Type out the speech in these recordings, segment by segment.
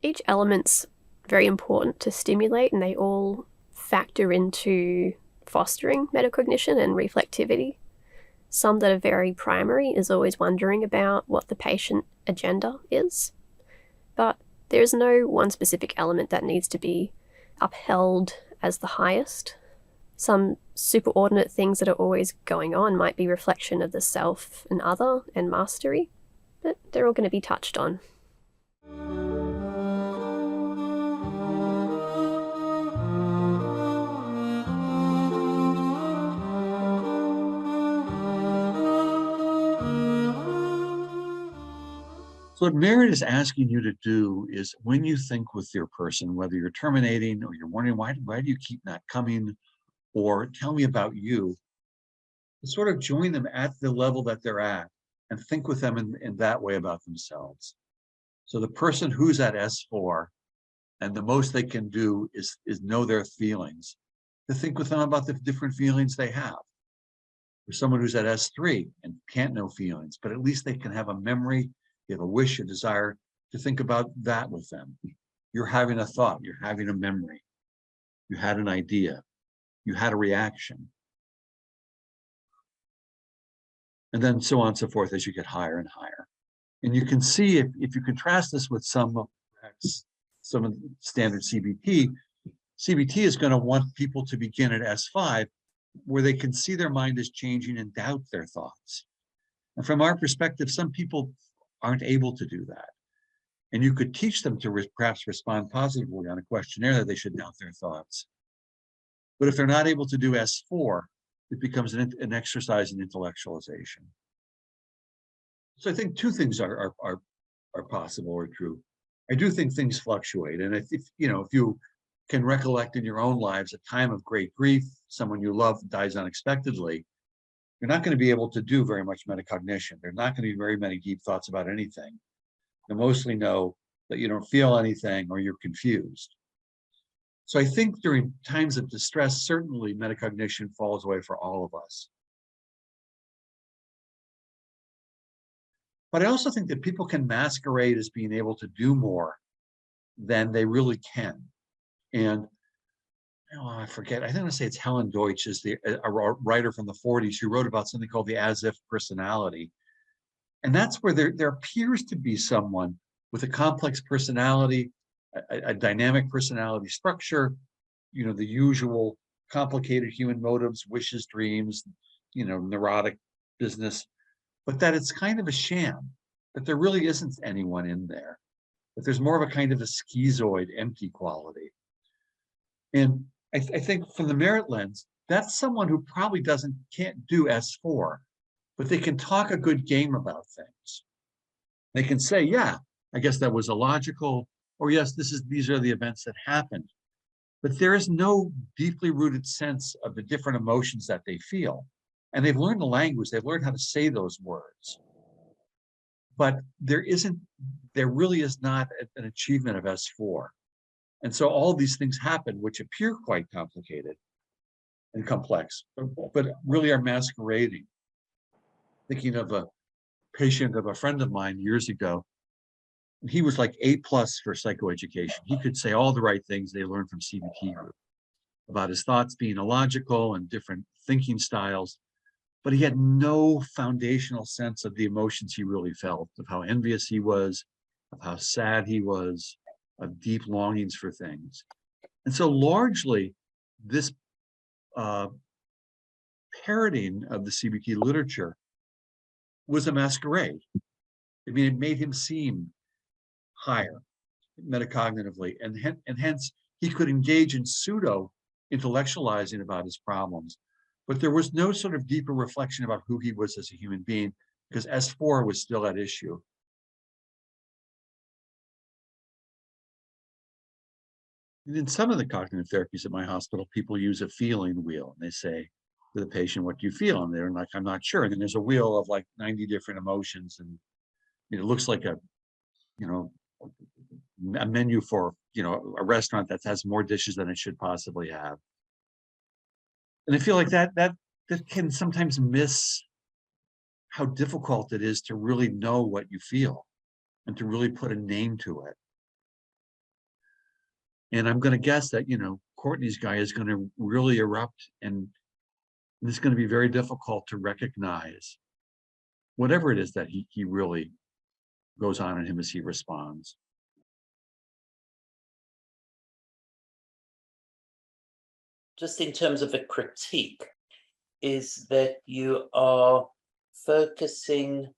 Each element's very important to stimulate, and they all factor into fostering metacognition and reflectivity. Some that are very primary is always wondering about what the patient agenda is, but there's no one specific element that needs to be upheld as the highest. Some superordinate things that are always going on might be reflection of the self and other and mastery, but they're all going to be touched on. So what Merit is asking you to do is when you think with your person, whether you're terminating or you're wondering, why do you keep not coming? Or tell me about you, to sort of join them at the level that they're at and think with them in that way about themselves. So the person who's at S4 and the most they can do is know their feelings, to think with them about the different feelings they have. For someone who's at S3 and can't know feelings, but at least they can have a memory, you have a wish, a desire to think about that with them. You're having a thought, you're having a memory, you had an idea, you had a reaction. And then so on and so forth as you get higher and higher. And you can see if you contrast this with some of the standard CBT, CBT is going to want people to begin at S5 where they can see their mind is changing and doubt their thoughts. And from our perspective, some people aren't able to do that. And you could teach them to perhaps respond positively on a questionnaire that they should doubt their thoughts. But if they're not able to do S4, it becomes an exercise in intellectualization. So I think two things are possible or true. I do think things fluctuate. And if you can recollect in your own lives a time of great grief, someone you love dies unexpectedly, you're not going to be able to do very much metacognition. There's not going to be very many deep thoughts about anything. You mostly know that you don't feel anything or you're confused. So I think during times of distress, certainly metacognition falls away for all of us. But I also think that people can masquerade as being able to do more than they really can. And I forget, I think I say it's Helen Deutsch, is a writer from the 40s who wrote about something called the as-if personality. And that's where there appears to be someone with a complex personality, a dynamic personality structure, the usual complicated human motives, wishes, dreams, neurotic business, but that it's kind of a sham, that there really isn't anyone in there, that there's more of a kind of a schizoid, empty quality. And I think from the Merit lens, that's someone who probably can't do S4, but they can talk a good game about things. They can say, yeah, I guess that was illogical, or yes, these are the events that happened. But there is no deeply rooted sense of the different emotions that they feel. And they've learned the language, they've learned how to say those words. But there really is not an achievement of S4. And so all these things happen, which appear quite complicated and complex, but really are masquerading. Thinking of a patient of a friend of mine years ago, and he was like A+ for psychoeducation. He could say all the right things they learned from CBT group about his thoughts being illogical and different thinking styles, but he had no foundational sense of the emotions he really felt, of how envious he was, of how sad he was, of deep longings for things. And so largely this parroting of the CBT literature was a masquerade. I mean, it made him seem higher metacognitively, and hence he could engage in pseudo intellectualizing about his problems, but there was no sort of deeper reflection about who he was as a human being, because S4 was still at issue. And in some of the cognitive therapies at my hospital, people use a feeling wheel, and they say to the patient, what do you feel? And they're like, I'm not sure. And then there's a wheel of like 90 different emotions, and it looks like a menu for a restaurant that has more dishes than it should possibly have. And I feel like that can sometimes miss how difficult it is to really know what you feel and to really put a name to it. And I'm going to guess that, Courtney's guy is going to really erupt, and it's going to be very difficult to recognize whatever it is that he really goes on in him as he responds. Just in terms of a critique, is that you are focusing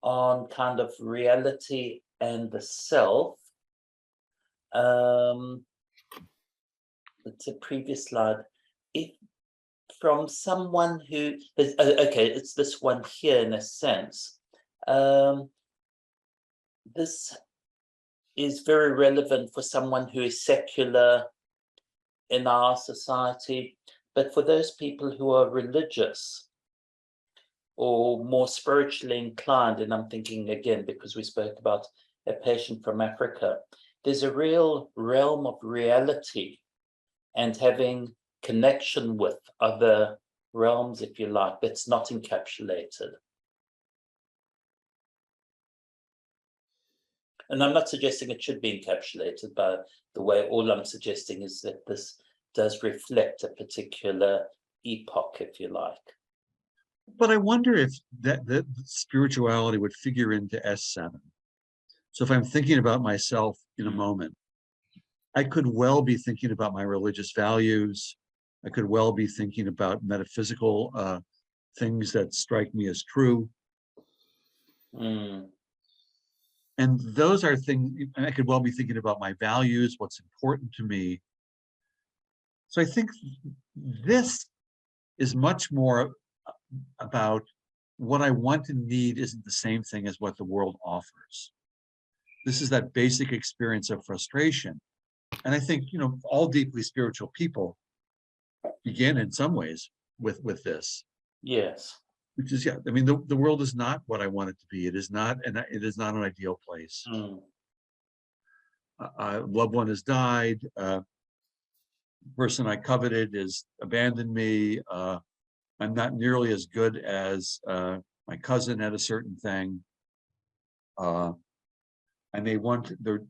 on kind of reality and the self. It's a previous slide. If from someone who is, okay, it's this one here in a sense. This is very relevant for someone who is secular in our society, but for those people who are religious or more spiritually inclined, and I'm thinking again, because we spoke about a patient from Africa, there's a real realm of reality and having connection with other realms, if you like, that's not encapsulated. And I'm not suggesting it should be encapsulated by the way. All I'm suggesting is that this does reflect a particular epoch, if you like. But I wonder if that spirituality would figure into S7. So if I'm thinking about myself in a moment, I could well be thinking about my religious values. I could well be thinking about metaphysical things that strike me as true. And those are things, and I could well be thinking about my values, what's important to me. So I think this is much more about what I want and need isn't the same thing as what the world offers. This is that basic experience of frustration. And I think, all deeply spiritual people begin in some ways with this. Yes. Which is, I mean, the world is not what I want it to be. It is not an ideal place. A loved one has died. Person I coveted has abandoned me. I'm not nearly as good as my cousin at a certain thing. I may want the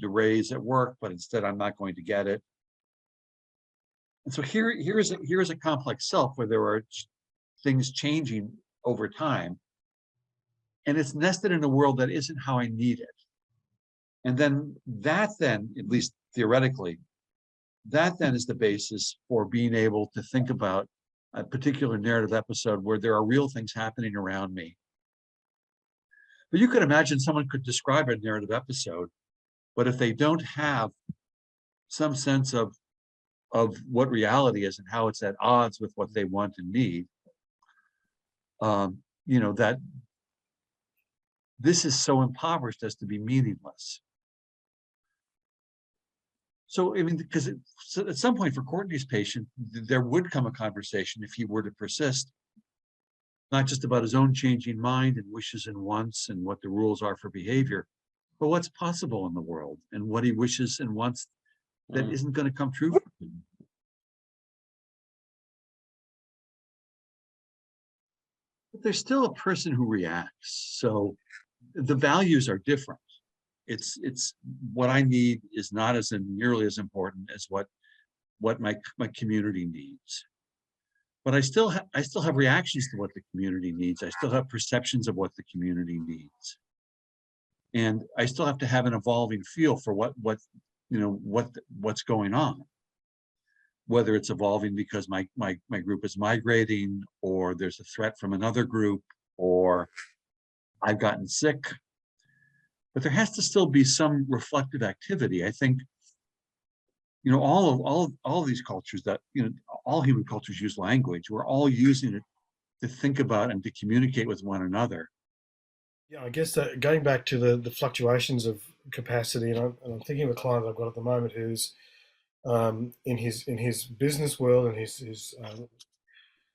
raise at work, but instead I'm not going to get it. And so here is a complex self where there are things changing over time, and it's nested in a world that isn't how I need it. And then, at least theoretically, that then is the basis for being able to think about a particular narrative episode where there are real things happening around me. But you could imagine someone could describe a narrative episode, but if they don't have some sense of what reality is and how it's at odds with what they want and need, that this is so impoverished as to be meaningless. So, I mean, because at some point for Courtney's patient, there would come a conversation if he were to persist, not just about his own changing mind and wishes and wants and what the rules are for behavior, but what's possible in the world and what he wishes and wants that isn't going to come true for him. But there's still a person who reacts. So the values are different. It's what I need is not nearly as important as what my community needs. But I still have reactions to what the community needs. I still have perceptions of what the community needs, and I still have to have an evolving feel for what's going on. Whether it's evolving because my group is migrating, or there's a threat from another group, or I've gotten sick. But there has to still be some reflective activity. I think, all of these cultures that, all human cultures use language. We're all using it to think about and to communicate with one another. Yeah, I guess that going back to the fluctuations of capacity, and I'm thinking of a client I've got at the moment who's in his business world and his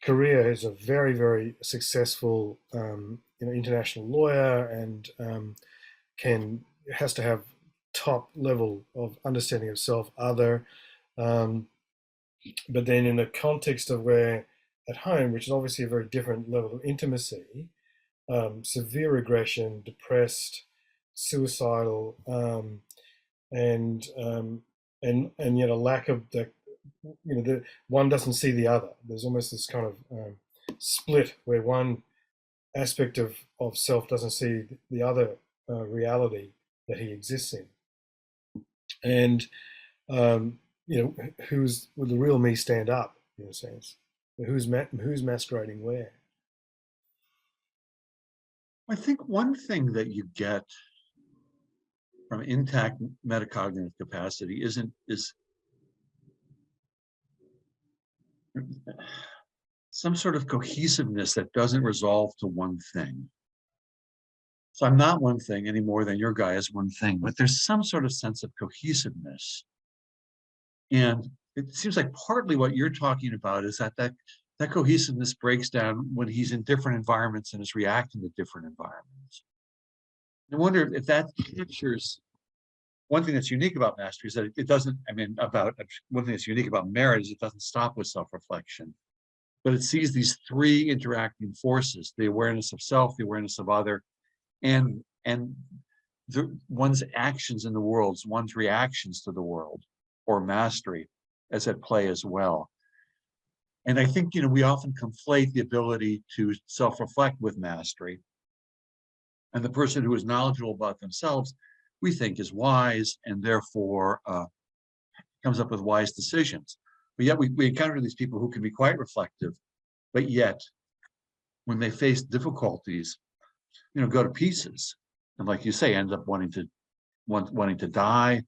career is a very, very successful international lawyer, and has to have top level of understanding of self, other, but then in the context of where at home, which is obviously a very different level of intimacy, severe aggression, depressed, suicidal, and and yet a lack of the, the one doesn't see the other. There's almost this kind of split where one aspect of self doesn't see the other reality that he exists in. And who's will the real me stand up in a sense? Who's masquerading where? I think one thing that you get from intact metacognitive capacity is some sort of cohesiveness that doesn't resolve to one thing. So I'm not one thing any more than your guy is one thing, but there's some sort of sense of cohesiveness. And it seems like partly what you're talking about is that cohesiveness breaks down when he's in different environments and is reacting to different environments. I wonder if that captures one thing that's unique about mastery is that it doesn't, one thing that's unique about merit is it doesn't stop with self-reflection, but it sees these three interacting forces: the awareness of self, the awareness of other, and one's actions in the world, one's reactions to the world, or mastery, as at play as well. And I think, we often conflate the ability to self-reflect with mastery. And the person who is knowledgeable about themselves, we think is wise and therefore comes up with wise decisions. But yet we encounter these people who can be quite reflective, but yet when they face difficulties, go to pieces. And like you say, end up wanting to die.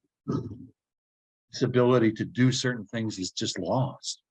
His ability to do certain things is just lost.